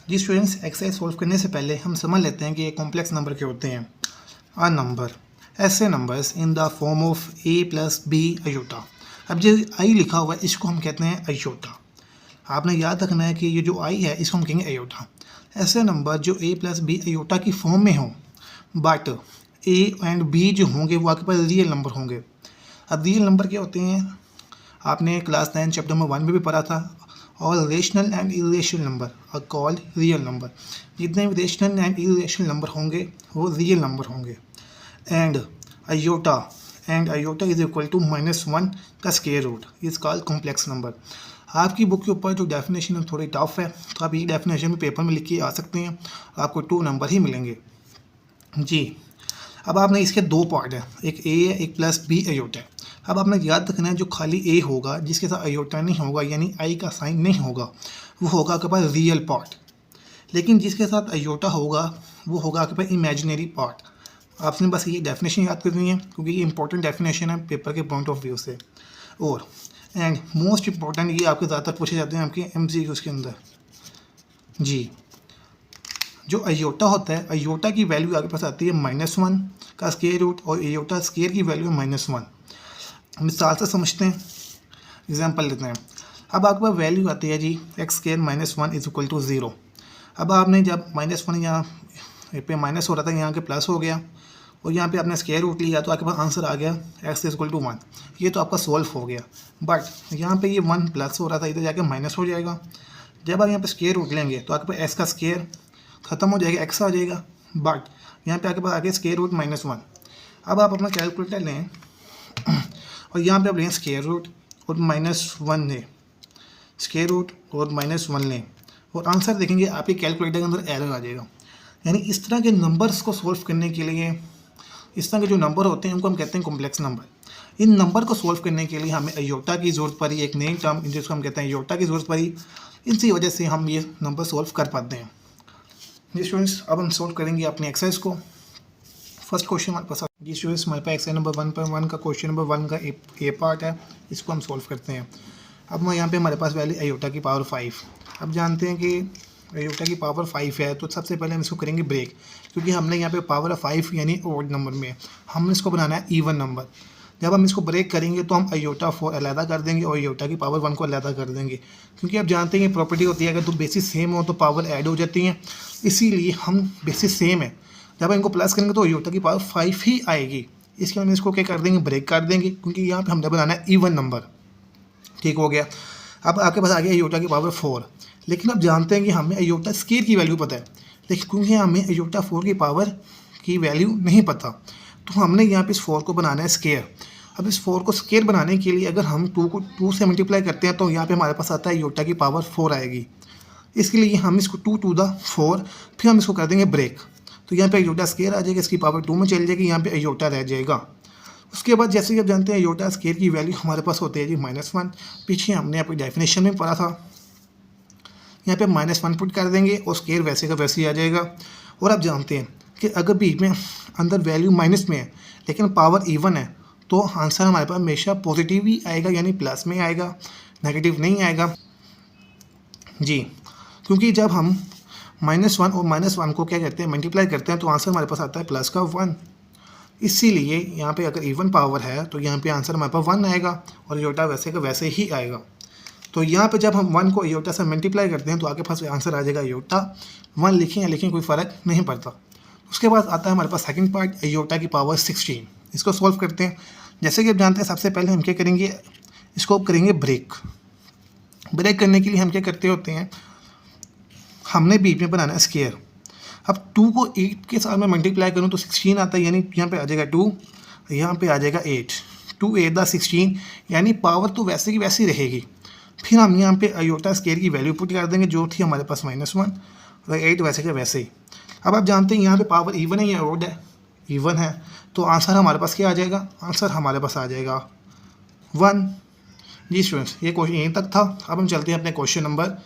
जी students, exercise solve करने से पहले हम समझ लेते हैं कि ये कॉम्प्लेक्स नंबर क्या होते हैं। अ नंबर, ऐसे numbers in the form of a plus B iota. अब जो आई लिखा हुआ है इसको हम कहते हैं अयोटा। आपने याद रखना है कि ये जो आई है इसको हम कहेंगे अयोटा। ऐसे नंबर जो a प्लस बी अयोटा की फॉर्म में हों, बट a एंड b जो होंगे वो आपके पास रियल नंबर होंगे। अब रियल नंबर क्या होते हैं, आपने क्लास 9 चैप्टर नंबर 1 में भी पढ़ा था। और rational and irrational number are called real number. जितने भी रेशनल एंड इरेशनल नंबर होंगे वो रियल नंबर होंगे। And iota is equal to -1 का square root is called complex number. आपकी बुक के ऊपर जो डेफिनेशन है थोड़ी टफ है, तो आप ये डेफिनेशन भी पेपर में लिख के आ सकते हैं, आपको 2 नंबर ही मिलेंगे जी। अब आपने इसके 2 पार्ट है, एक ए है एक प्लस बी अयोटा है। अब आपने याद रखना है जो खाली ए होगा जिसके साथ अयोटा नहीं होगा यानी आई का साइन नहीं होगा, वो होगा आपके पास रियल पार्ट। लेकिन जिसके साथ अयोटा होगा वो होगा आपके पास इमेजिनरी पार्ट। आपने बस ये डेफिनेशन याद करनी है क्योंकि ये इंपॉर्टेंट डेफिनेशन है पेपर के पॉइंट ऑफ व्यू से। और एंड मोस्ट इंपॉर्टेंट ये आपके ज़्यादातर पूछे जाते हैं आपके MCQs के अंदर जी। जो अयोटा होता है, अयोटा की वैल्यू आपके पास आती है -1 का स्क्वायर रूट और अयोटा स्क्वायर की वैल्यू -1। मिसाल से समझते हैं, एग्जांपल लेते हैं। अब आपके पास वैल्यू आती है जी x² -1 इज इक्वल टू 0। अब आपने जब -1 यहाँ पे माइनस हो रहा था यहाँ के प्लस हो गया और यहाँ पे आपने स्क्वायर रूट लिया तो आपके पास आंसर आ गया x इज इक्वल टू 1। ये तो आपका सॉल्व हो गया, बट यहाँ पे ये 1 प्लस हो रहा था, इधर जाके माइनस हो जाएगा। जब आप यहाँ पे स्क्वायर रूट लेंगे तो आपके पास x का स्क्वायर ख़त्म हो जाएगा, x आ जाएगा, बट यहाँ पे आपके पास आ गया स्क्वायर रूट -1। अब आप अपना कैलकुलेटर लें और यहाँ पे आप लें स्क्वायर रूट और -1 लें, स्क्वायर रूट और -1 लें और आंसर देखेंगे आपके कैलकुलेटर के अंदर एरर आ जाएगा। यानी इस तरह के नंबर्स को सॉल्व करने के लिए, इस तरह के जो नंबर होते हैं उनको हम कहते हैं कॉम्प्लेक्स नंबर। इन नंबर को सॉल्व करने के लिए हमें अयोटा की ज़रूरत पड़ी, एक नई टर्म जिसको हम कहते हैं अयोटा की ज़रूरत पड़ी। इसी वजह से हम ये नंबर सॉल्व कर पाते हैं जी स्टूडेंट्स। अब हम सॉल्व करेंगे अपनी एक्सरसाइज को। फर्स्ट क्वेश्चन हमारे पास जी स्टूडेंट्स, हमारे पास एक्सरसाइज नंबर 1.1 का क्वेश्चन नंबर 1 का ए पार्ट है, इसको हम सॉल्व करते हैं। अब यहाँ पे हमारे पास वैल्यू अयोटा की पावर 5। अब जानते हैं कि अयोटा की पावर 5 है, तो सबसे पहले हम इसको करेंगे ब्रेक, क्योंकि हमने यहाँ पे पावर 5 यानी ओड नंबर में हमने इसको बनाना है इवन नंबर। जब हम इसको ब्रेक करेंगे तो हम अयोटा 4 अलहदा कर देंगे और अयोटा की पावर 1 को अलहदा कर देंगे, क्योंकि आप जानते हैं कि प्रॉपर्टी होती है अगर दो बेसिस सेम हो तो पावर ऐड हो जाती हैं, इसीलिए हम बेसिस सेम है, जब इनको प्लस करेंगे तो अयोटा की पावर 5 ही आएगी। इसके हम इसको क्या कर देंगे, ब्रेक कर देंगे, क्योंकि यहाँ पे हमने बनाना है इवन नंबर। ठीक हो गया। अब आपके पास आ गया अयोटा की पावर 4। लेकिन अब जानते हैं कि हमें अयोटा स्क्वायर की वैल्यू पता है, लेकिन क्योंकि हमें अयोटा 4 की पावर की वैल्यू नहीं पता, तो हमने यहाँ पे इस 4 को बनाना है स्क्वायर। अब इस 4 को स्क्वायर बनाने के लिए अगर हम 2 को 2 से मल्टीप्लाई करते हैं तो यहाँ पे हमारे पास आता है अयोटा की पावर 4 आएगी। इसके लिए हम इसको 2 to the 4, फिर हम इसको कर देंगे ब्रेक, तो यहाँ पे अयोटा स्क्वायर आ जाएगा, इसकी पावर 2 में चल जाएगी, यहाँ पे अयोटा रह जाएगा। उसके बाद जैसे कि आप जानते हैं अयोटा स्क्वायर की वैल्यू हमारे पास होती है जी -1। पीछे हमने आपकी डेफिनेशन में पढ़ा था, यहाँ पे -1 पुट कर देंगे और स्क्वायर वैसे का वैसे ही आ जाएगा। और आप जानते हैं कि अगर बीच में अंदर वैल्यू माइनस में है लेकिन पावर इवन है तो आंसर हमारे पास हमेशा पॉजिटिव ही आएगा, यानी प्लस में आएगा, नेगेटिव नहीं आएगा जी। क्योंकि जब हम -1 और -1 को क्या करते हैं, मल्टीप्लाई करते हैं, तो आंसर हमारे पास आता है प्लस का 1। इसीलिए यहाँ पे अगर इवन पावर है तो यहाँ पे आंसर हमारे पास 1 आएगा और अयोटा वैसे का वैसे ही आएगा। तो यहाँ पे जब हम 1 को अयोटा से मल्टीप्लाई करते हैं तो आगे पास आंसर आ जाएगा अयोटा 1, लिखें या लिखें कोई फ़र्क नहीं पड़ता। उसके बाद आता है हमारे पास सेकंड पार्ट अयोटा की पावर 16। इसको सॉल्व करते हैं। जैसे कि आप जानते हैं सबसे पहले हम क्या करेंगे, इसको करेंगे ब्रेक। ब्रेक करने के लिए हम क्या करते होते हैं, हमने बीच में बनाना है स्क्वायर। अब 2 को 8 के साथ में मल्टीप्लाई करूँ तो 16 आता है, यानी यहाँ पे आ जाएगा 2, यहाँ पे आ जाएगा 8, 2 8 16, यानी पावर तो वैसे की वैसी रहेगी। फिर हम यहाँ पे अयोटा स्क्वायर की वैल्यू पुट कर देंगे जो थी हमारे पास -1 और 8 वैसे के वैसे ही। अब आप जानते हैं यहाँ पे पावर इवन है या ओड है, इवन है, तो आंसर हमारे पास क्या आ जाएगा, आंसर हमारे पास आ जाएगा 1 जी स्टूडेंट्स। ये क्वेश्चन यहीं तक था। अब हम चलते हैं अपने क्वेश्चन नंबर